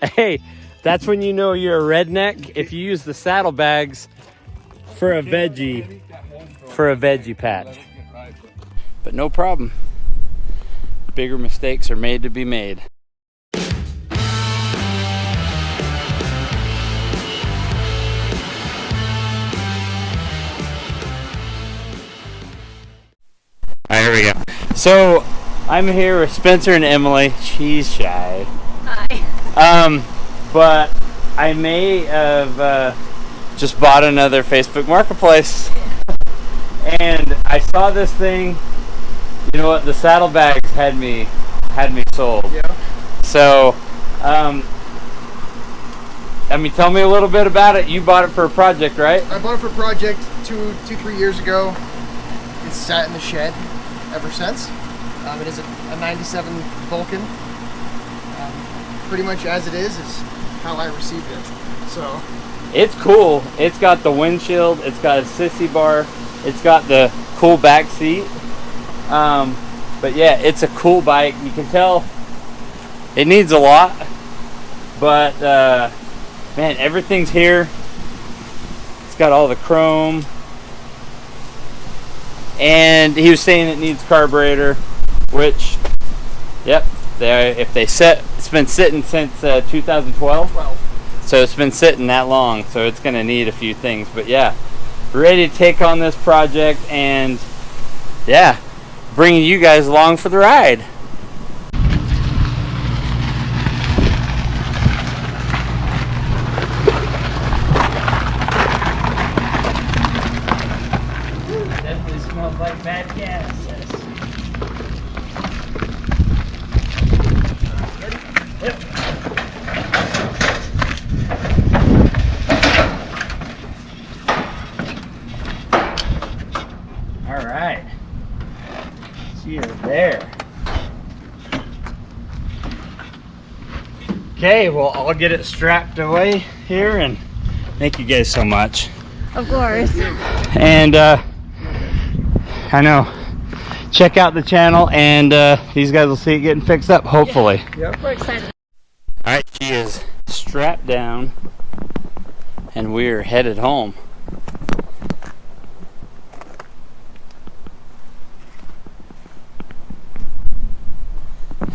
Hey, that's when you know you're a redneck, if you use the saddlebags for a veggie patch. But no problem. Bigger mistakes are made to be made. All right, here we go. So I'm here with Spencer and Emily. She's shy. Hi. But I may have just bought another Facebook Marketplace. And I saw this thing. You know what? The saddlebags had me sold. Yeah. So, tell me a little bit about it. You bought it for a project, right? I bought it for a project 3 years ago. It's sat in the shed ever since. It is a 97 Vulcan. Pretty much as it is how I received it. So it's cool. It's got the windshield. It's got a sissy bar. It's got the cool back seat. But yeah, it's a cool bike. You can tell it needs a lot, but man, everything's here. It's got all the chrome, and he was saying it needs carburetor, which, yep, it's been sitting since 2012. So it's been sitting that long, so it's going to need a few things. But yeah, ready to take on this project, and yeah, bringing you guys along for the ride. Definitely smells like bad gas. Yep. All right. She is there. Okay, well, I'll get it strapped away here, and thank you guys so much. Of course. And I know, check out the channel, and these guys will see it getting fixed up, hopefully. Yep. We're excited. All right, she is strapped down, and we're headed home.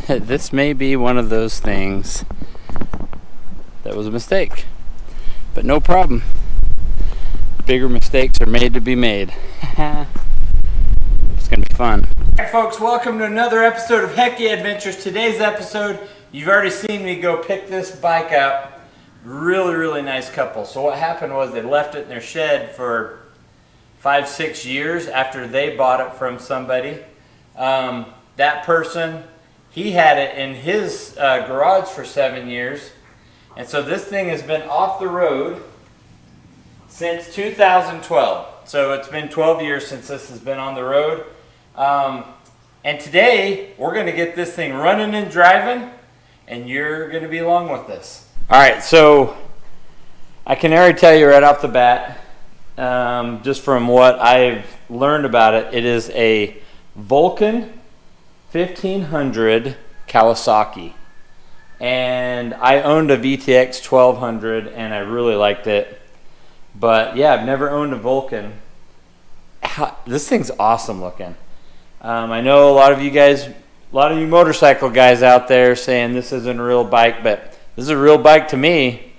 This may be one of those things that was a mistake, but no problem. Bigger mistakes are made to be made. It's gonna be fun. All right, folks, welcome to another episode of Heck Yeah Adventures. Today's episode, you've already seen me go pick this bike up. Really nice couple. So what happened was they left it in their shed for 5-6 years after they bought it from somebody. That person, he had it in his garage for 7 years. And so this thing has been off the road since 2012. So it's been 12 years since this has been on the road. And today, we're going to get this thing running and driving, and you're going to be along with us. All right, so I can already tell you right off the bat, just from what I've learned about it, it is a Vulcan 1500 Kawasaki. And I owned a VTX 1200, and I really liked it. But yeah, I've never owned a Vulcan. This thing's awesome looking. I know a lot of you motorcycle guys out there saying this isn't a real bike, but this is a real bike to me,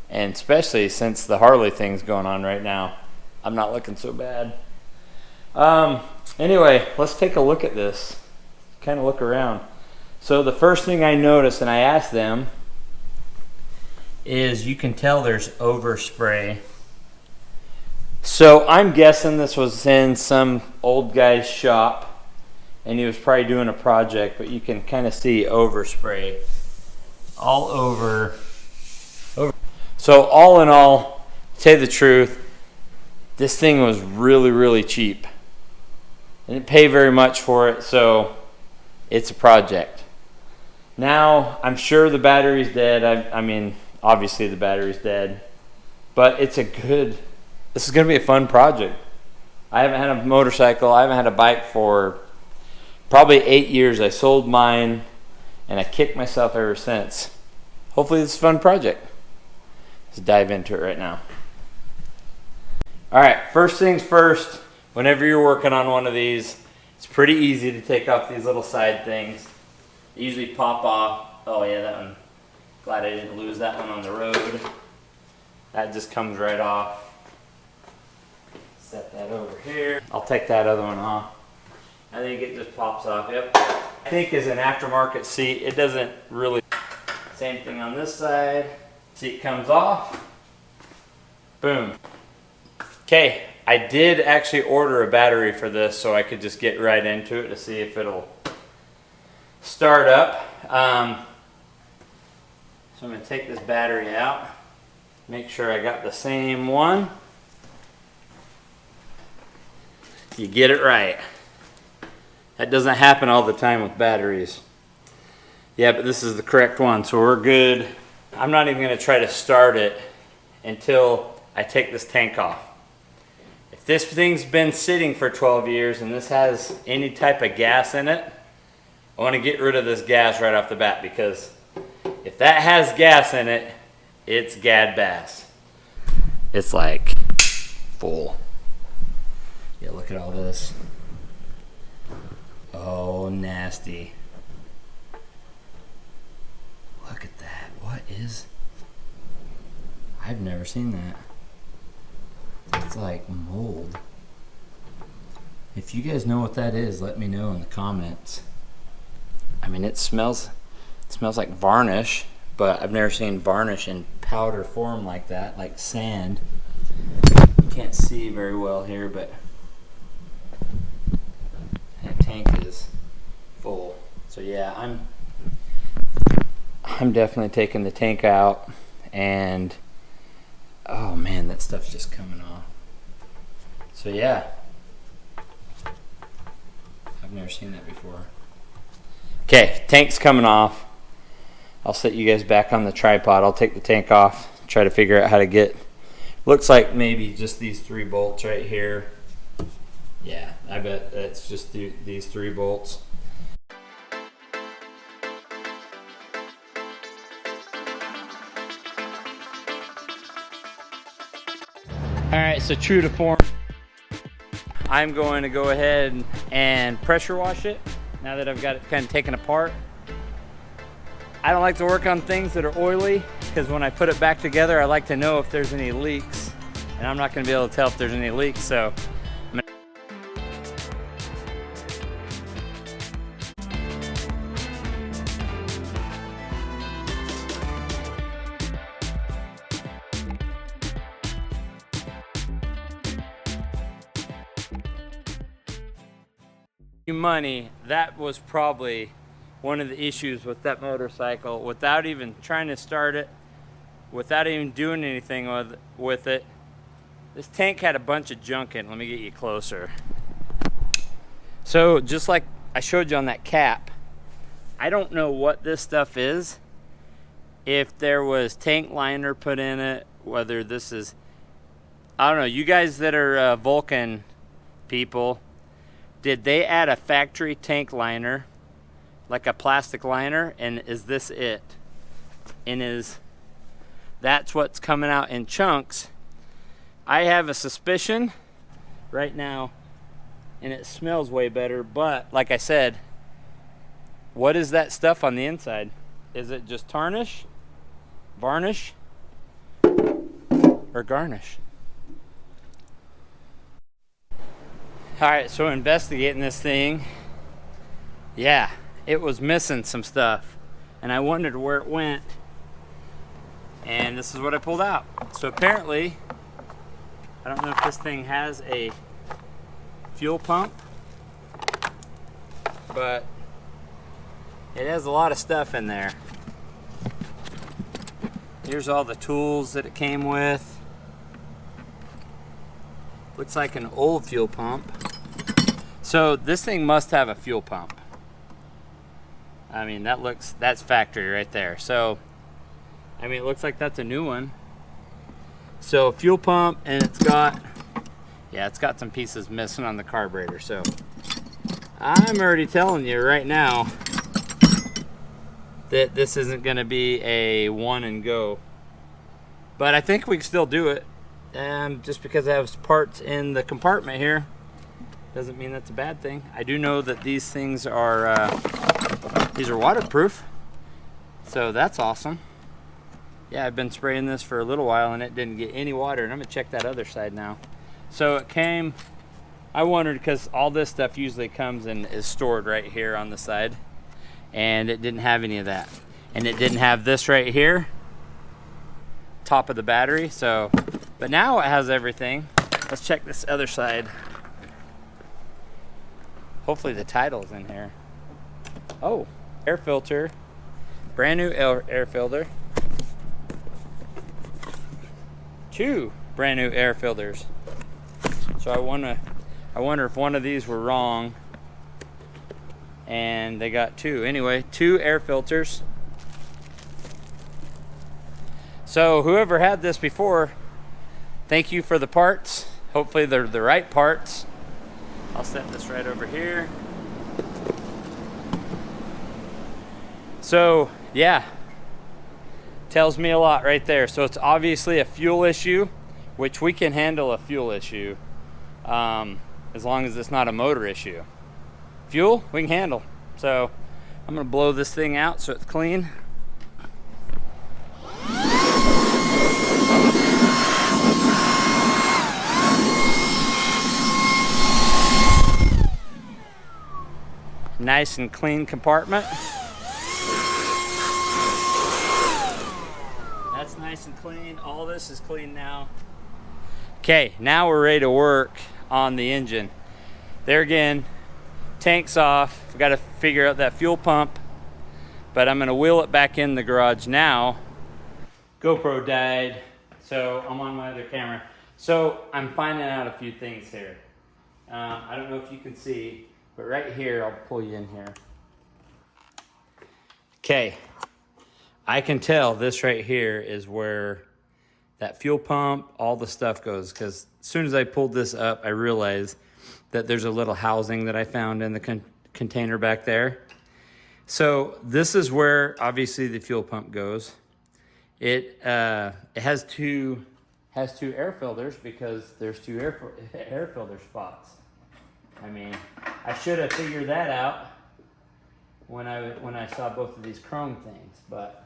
and especially since the Harley thing's going on right now. I'm not looking so bad. Anyway, let's take a look at this. Kind of look around. So the first thing I noticed, and I asked them, is you can tell there's overspray. So I'm guessing this was in some old guy's shop, and he was probably doing a project, but you can kind of see overspray all over. So all in all, to tell you the truth, this thing was really cheap. I didn't pay very much for it, so it's a project. Now, I'm sure the battery's dead. I mean, obviously the battery's dead, but this is going to be a fun project. I haven't had a motorcycle, I haven't had a bike for probably 8 years. I sold mine, and I kicked myself ever since. hopefully it's a fun project. Let's dive into it right now. All right, first things first, whenever you're working on one of these, it's pretty easy to take off these little side things. They usually pop off. Oh yeah, that one. Glad I didn't lose that one on the road. That just comes right off. Set that over here. I'll take that other one off. I think it just pops off. Yep. I think as an aftermarket seat, it doesn't really. Same thing on this side. Seat comes off. Boom. Okay, I did actually order a battery for this so I could just get right into it to see if it'll start up. So I'm going to take this battery out, make sure I got the same one. You get it right. That doesn't happen all the time with batteries. Yeah, but this is the correct one, so we're good. I'm not even going to try to start it until I take this tank off. If this thing's been sitting for 12 years and this has any type of gas in it, I want to get rid of this gas right off the bat, because if that has gas in it, it's gad bass. It's like full. Yeah, look at all this. Oh, nasty. Look at that. What is... I've never seen that. It's like mold. If you guys know what that is, let me know in the comments. I mean, it smells like varnish, but I've never seen varnish in powder form like that, like sand. You can't see very well here, but that tank is full. So yeah, I'm definitely taking the tank out, and oh man, that stuff's just coming off. So yeah, I've never seen that before. Okay, tank's coming off. I'll set you guys back on the tripod. I'll take the tank off, try to figure out how to get, looks like maybe just these 3 bolts right here. Yeah, I bet that's just these 3 bolts. All right, so true to form, I'm going to go ahead and pressure wash it now that I've got it kind of taken apart. I don't like to work on things that are oily, because when I put it back together, I like to know if there's any leaks, and I'm not going to be able to tell if there's any leaks, so money, that was probably one of the issues with that motorcycle. Without even trying to start it, without even doing anything with it, this tank had a bunch of junk in it. Let me get you closer. So just like I showed you on that cap, I don't know what this stuff is. If there was tank liner put in it, whether this is, I don't know, you guys that are Vulcan people, did they add a factory tank liner, like a plastic liner, and is this it? And that's what's coming out in chunks? I have a suspicion right now, and it smells way better, but like I said, what is that stuff on the inside? Is it just tarnish, varnish, or garnish? All right, so investigating this thing, yeah, it was missing some stuff, and I wondered where it went, and this is what I pulled out. So apparently, I don't know if this thing has a fuel pump, but it has a lot of stuff in there. Here's all the tools that it came with. Looks like an old fuel pump. So this thing must have a fuel pump. I mean, that's factory right there. So, I mean, it looks like that's a new one. So fuel pump, and it's got some pieces missing on the carburetor. So I'm already telling you right now, that this isn't going to be a one and go. But I think we can still do it. Just because I have parts in the compartment here doesn't mean that's a bad thing. I do know that these things are waterproof, so that's awesome. Yeah, I've been spraying this for a little while and it didn't get any water, and I'm gonna check that other side now. So it came, I wondered, because all this stuff usually comes and is stored right here on the side, and it didn't have any of that. And it didn't have this right here, top of the battery, so, but now it has everything. Let's check this other side. Hopefully the title's in here. Oh, air filter, brand new air filter. 2 brand new air filters. So I wonder if one of these were wrong and they got 2. Anyway, 2 air filters. So whoever had this before, thank you for the parts. Hopefully they're the right parts. I'll set this right over here. So yeah, tells me a lot right there. So it's obviously a fuel issue, which we can handle a fuel issue as long as it's not a motor issue. Fuel, we can handle. So I'm gonna blow this thing out so it's clean. Nice and clean compartment. That's nice and clean. All this is clean now. Okay, now we're ready to work on the engine. There again, tank's off. We've got to figure out that fuel pump, but I'm gonna wheel it back in the garage now. GoPro died, so I'm on my other camera. So I'm finding out a few things here. I don't know if you can see, but right here, I'll pull you in here. Okay, I can tell this right here is where that fuel pump, all the stuff goes, because as soon as I pulled this up, I realized that there's a little housing that I found in the container back there. So this is where obviously the fuel pump goes. It has two air filters because there's 2 air filter spots. I mean, I should have figured that out when I saw both of these chrome things, but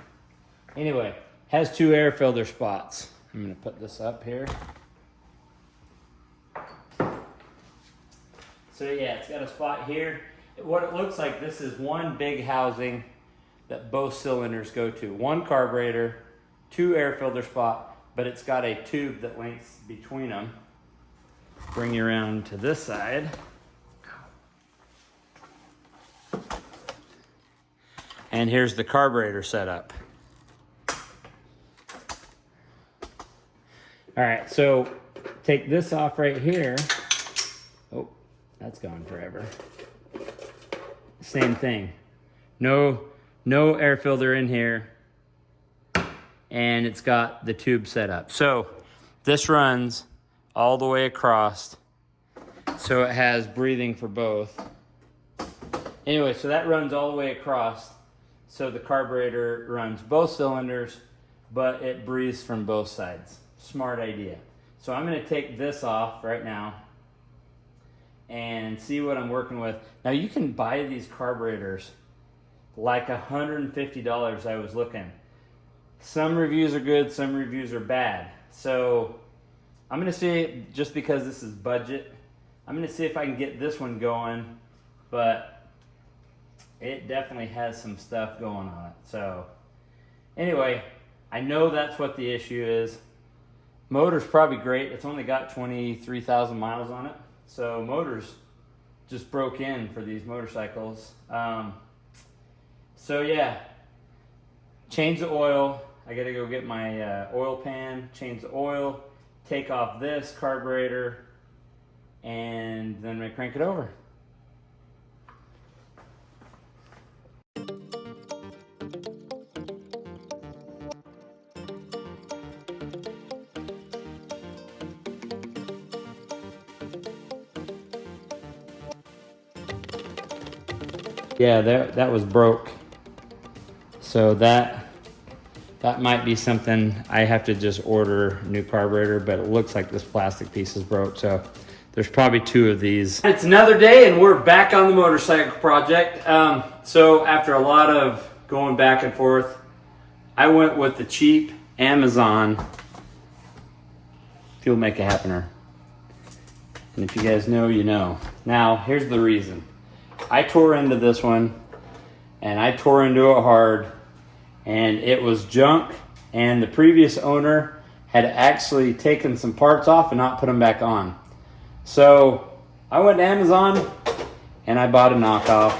anyway, has 2 air filter spots. I'm gonna put this up here. So yeah, it's got a spot here. What it looks like, this is one big housing that both cylinders go to. 1 carburetor, 2 air filter spot, but it's got a tube that links between them. Bring you around to this side. And here's the carburetor setup. All right, so take this off right here. Oh, that's gone forever. Same thing. No air filter in here. And it's got the tube set up. So this runs all the way across. So it has breathing for both. Anyway, so that runs all the way across. So the carburetor runs both cylinders, but it breathes from both sides. Smart idea. So I'm gonna take this off right now and see what I'm working with. Now you can buy these carburetors like $150 I was looking. Some reviews are good, some reviews are bad. So I'm gonna see, just because this is budget, I'm gonna see if I can get this one going, but it definitely has some stuff going on it. So anyway, I know that's what the issue is. Motor's probably great. It's only got 23,000 miles on it. So motors just broke in for these motorcycles. So yeah, change the oil. I gotta go get my oil pan, change the oil, take off this carburetor, and then I crank it over. Yeah, that was broke. So that might be something I have to just order a new carburetor, but it looks like this plastic piece is broke. So there's probably 2 of these. It's another day and we're back on the motorcycle project. So after a lot of going back and forth, I went with the cheap Amazon Fuel Make It Happener. And if you guys know, you know. Now, here's the reason. I tore into this one, and I tore into it hard, and it was junk, and the previous owner had actually taken some parts off and not put them back on. So I went to Amazon, and I bought a knockoff.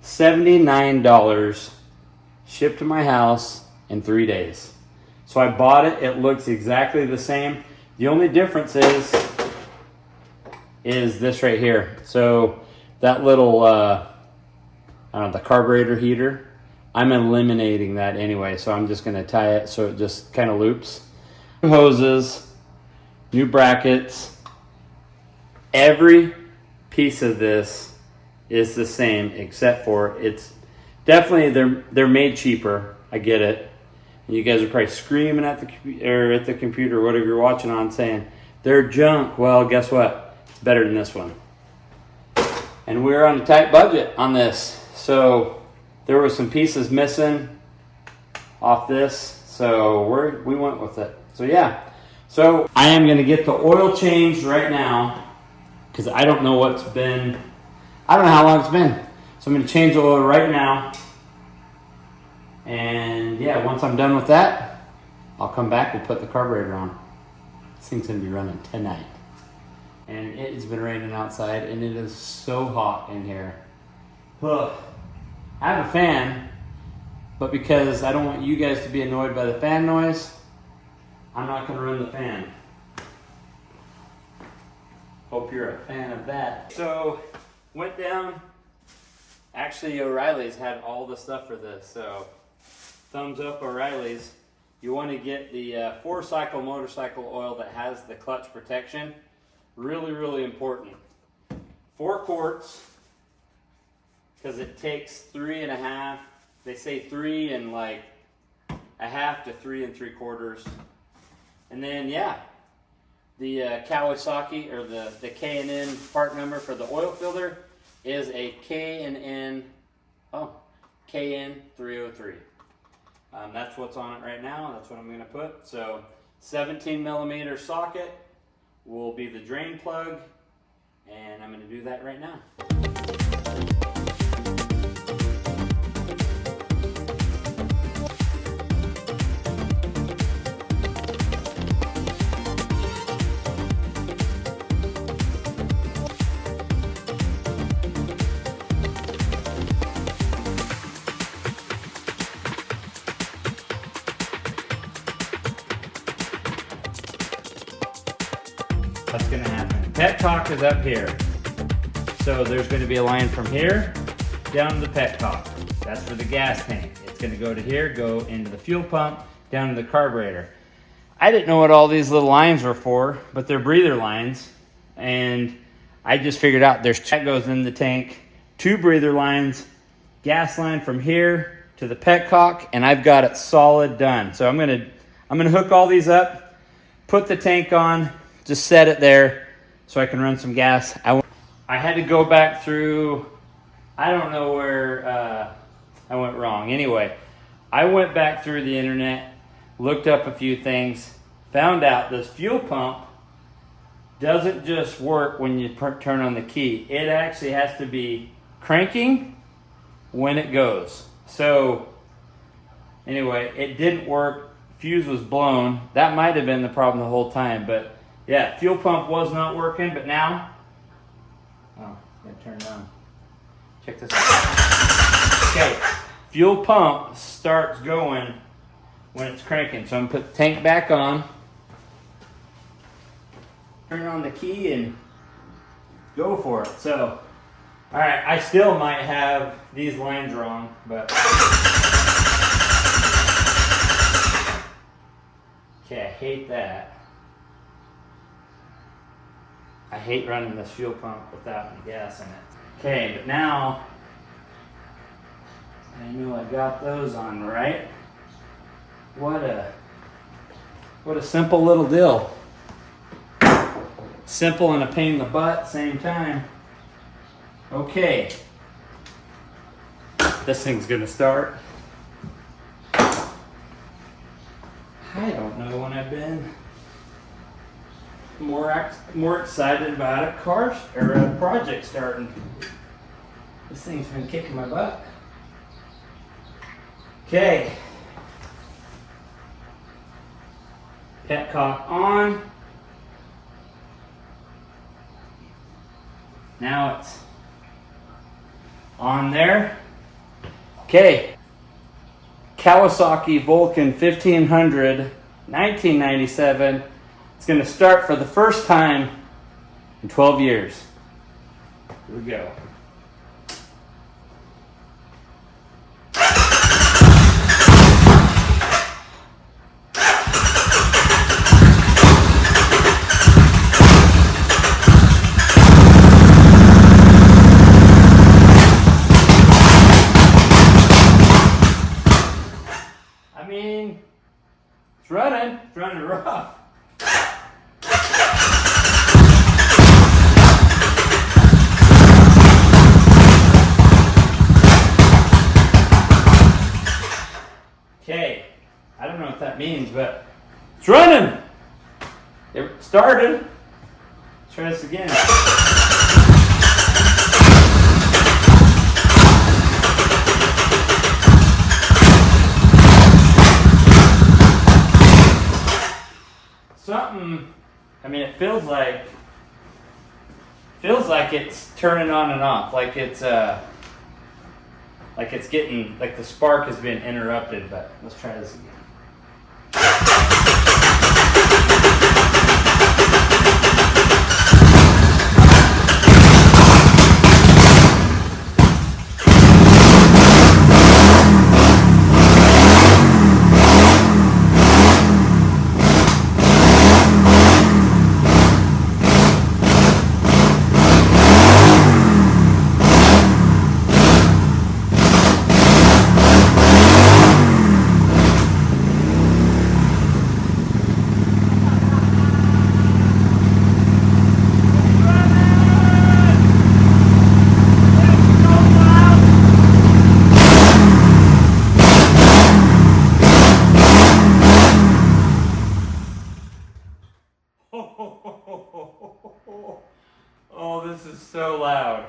$79, shipped to my house in 3 days. So I bought it. It looks exactly the same. The only difference is this right here. So that little, I don't know, the carburetor heater, I'm eliminating that anyway. So I'm just gonna tie it so it just kind of loops. New hoses, new brackets. Every piece of this is the same except for it's definitely, they're made cheaper. I get it. And you guys are probably screaming at the computer, whatever you're watching on, saying they're junk. Well, guess what? Better than this one. And we're on a tight budget on this, so there were some pieces missing off this, so we went with it. So yeah, so I am going to get the oil changed right now because I don't know how long it's been. So I'm going to change the oil right now, and yeah, once I'm done with that, I'll come back and put the carburetor on. This thing's going to be running tonight. And it's been raining outside, and it is so hot in here. Ugh. I have a fan, but because I don't want you guys to be annoyed by the fan noise, I'm not going to run the fan. Hope you're a fan of that. So, went down. Actually, O'Reilly's had all the stuff for this, so thumbs up, O'Reilly's. You want to get the 4-cycle motorcycle oil that has the clutch protection. Really, really important. 4 quarts, because it takes 3.5. They say 3 and like a half to 3 3/4. And then, yeah, the Kawasaki, or the K&N part number for the oil filter is a KN 303. That's what's on it right now. That's what I'm going to put. So 17 millimeter socket will be the drain plug, and I'm going to do that right now. What's going to happen? Petcock is up here. So there's going to be a line from here down to the petcock. That's for the gas tank. It's going to go to here, go into the fuel pump, down to the carburetor. I didn't know what all these little lines were for, but they're breather lines. And I just figured out there's 2 that goes in the tank, 2 breather lines, gas line from here to the petcock, and I've got it solid done. So I'm going to hook all these up, put the tank on, just set it there so I can run some gas. I had to go back through, I don't know where I went wrong. Anyway, I went back through the internet, looked up a few things, found out this fuel pump doesn't just work when you turn on the key. It actually has to be cranking when it goes. So anyway, it didn't work. Fuse was blown. That might have been the problem the whole time, but yeah, fuel pump was not working, but now, oh, gotta turn it on. Check this out. Okay, fuel pump starts going when it's cranking. So I'm gonna put the tank back on, turn on the key, and go for it. So, all right, I still might have these lines wrong, but okay, I hate that. I hate running this fuel pump without any gas in it. Okay, but now I know I got those on right. What a simple little deal. Simple and a pain in the butt at the same time. Okay. This thing's gonna start. I don't know when I've been more excited about a car or a project starting. This thing's been kicking my butt. Okay. Petcock on. Now it's on there. Okay. Kawasaki Vulcan 1500, 1997. It's going to start for the first time in 12 years. Here we go. I mean, it's running rough. Okay, I don't know what that means, but it's running. It started. Let's try this again. Something, I mean, it feels like it's turning on and off, like it's getting, like the spark has been interrupted, but let's try this again. Oh, this is so loud.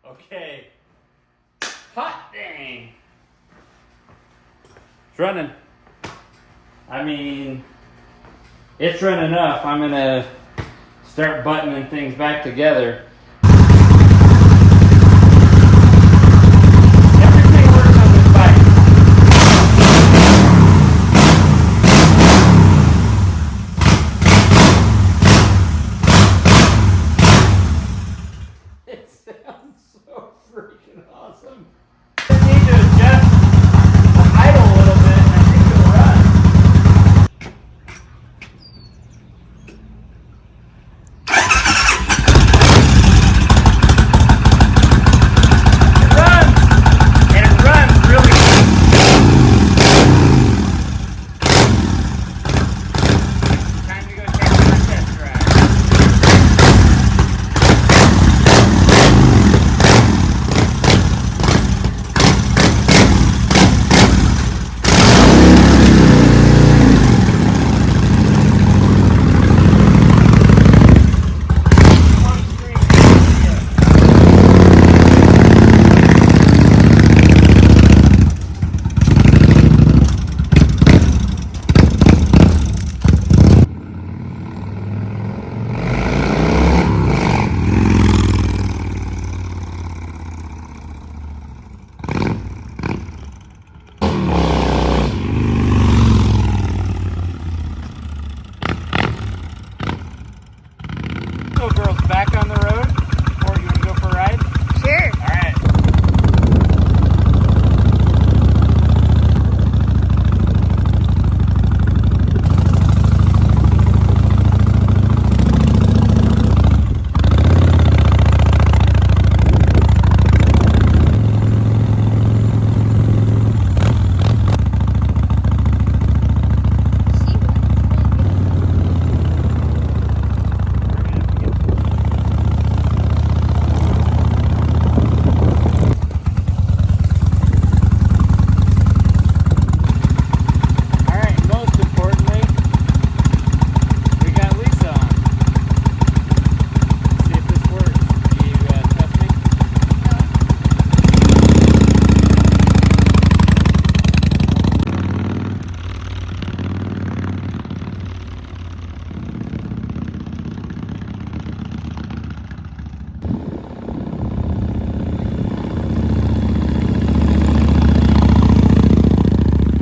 Okay. Hot dang. It's running. I mean, it's running enough. I'm gonna start buttoning things back together. Everything works on this bike. It sounds so freaking awesome. I need to adjust the idle a little bit and I think it'll run. so girls, back on the road? Or you want to go for a ride? Sure. All right.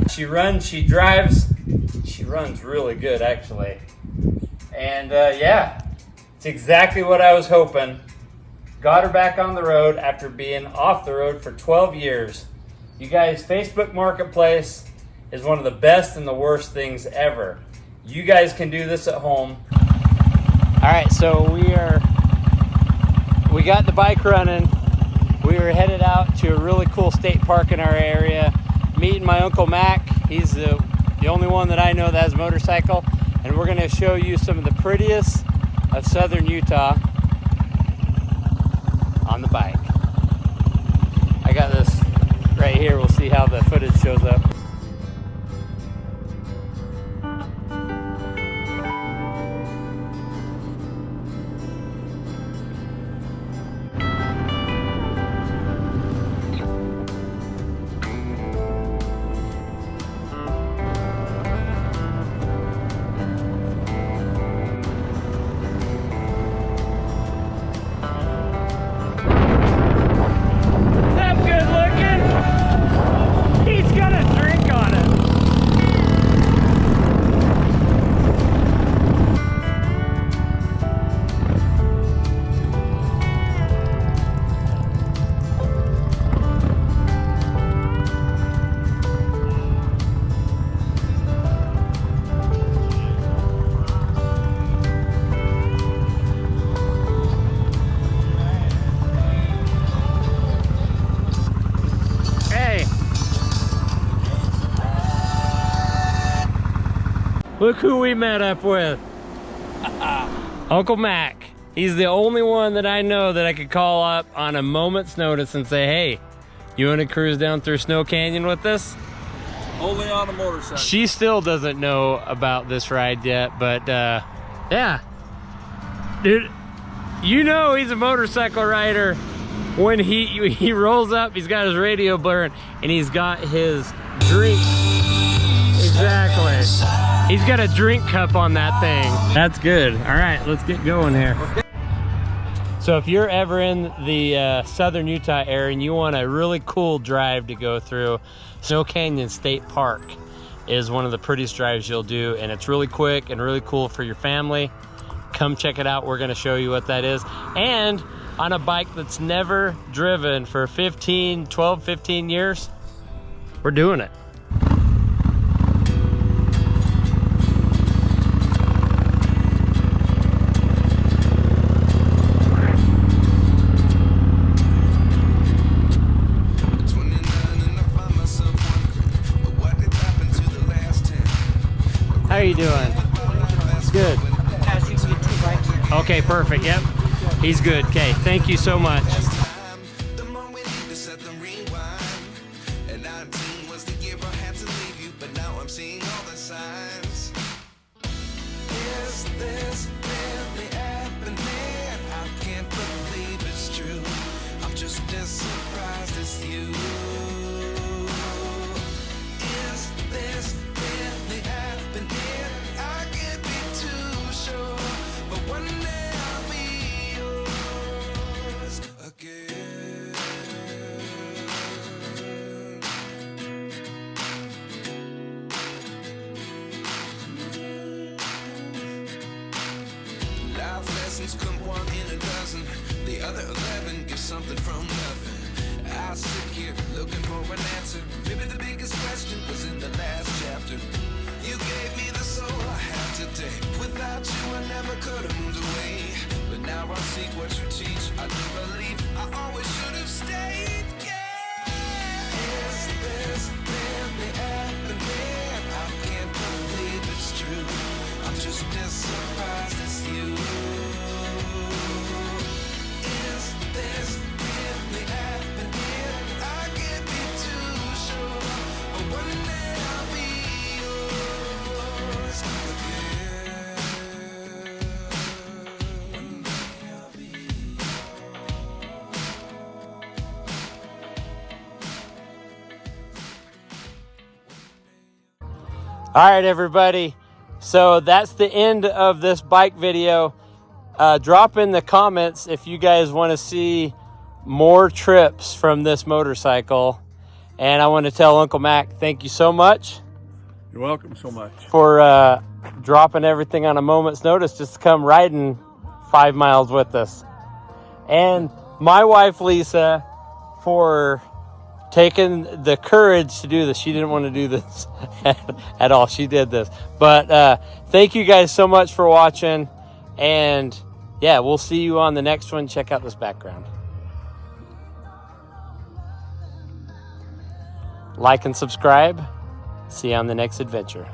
She runs, she drives, she runs really good actually. And yeah, it's exactly what I was hoping. Got her back on the road after being off the road for 12 years. You guys, Facebook Marketplace is one of the best and the worst things ever. You guys can do this at home. All right, so we got the bike running. We were headed out to a really cool state park in our area, meeting my Uncle Mac. He's the only one that I know that has a motorcycle, and we're gonna show you some of the prettiest of southern Utah on the bike. I got this right here. We'll see how the footage shows up. Look who we met up with. Uncle Mac. He's the only one that I know that I could call up on a moment's notice and say, hey, you want to cruise down through Snow Canyon with us? Only on a motorcycle. She still doesn't know about this ride yet, but yeah. Dude, you know he's a motorcycle rider when he rolls up, he's got his radio blaring, and he's got his drink. Exactly. He's got a drink cup on that thing. That's good. All right, let's get going here. So if you're ever in the southern Utah area and you want a really cool drive to go through, Snow Canyon State Park is one of the prettiest drives you'll do, and it's really quick and really cool for your family. Come check it out. We're gonna show you what that is. And on a bike that's never driven for 12, 15 years, we're doing it. How are you doing? Good. Okay, perfect. Yep. He's good. Okay, thank you so much. Another 11 gives something from nothing. I sit here looking for an answer. Maybe the biggest question was in the last chapter. You gave me the soul I have today. Without you I never could have moved away. But now I seek what you teach. I do believe I always should have stayed. Yeah. Is this really happening? I can't believe it's true. I'm just as surprised as you. Is this really happening? I can't be too sure. But one day I'll be yours again. One day I'll be All right, everybody. So that's the end of this bike video. Drop in the comments if you guys want to see more trips from this motorcycle. And I want to tell Uncle Mac, thank you so much You're welcome so much. for dropping everything on a moment's notice just to come riding 5 miles with us. And my wife, Lisa, for taking the courage to do this. She didn't want to do this at all. She did this. But thank you guys so much for watching. And yeah, we'll see you on the next one. Check out this background. Like and subscribe. See you on the next adventure.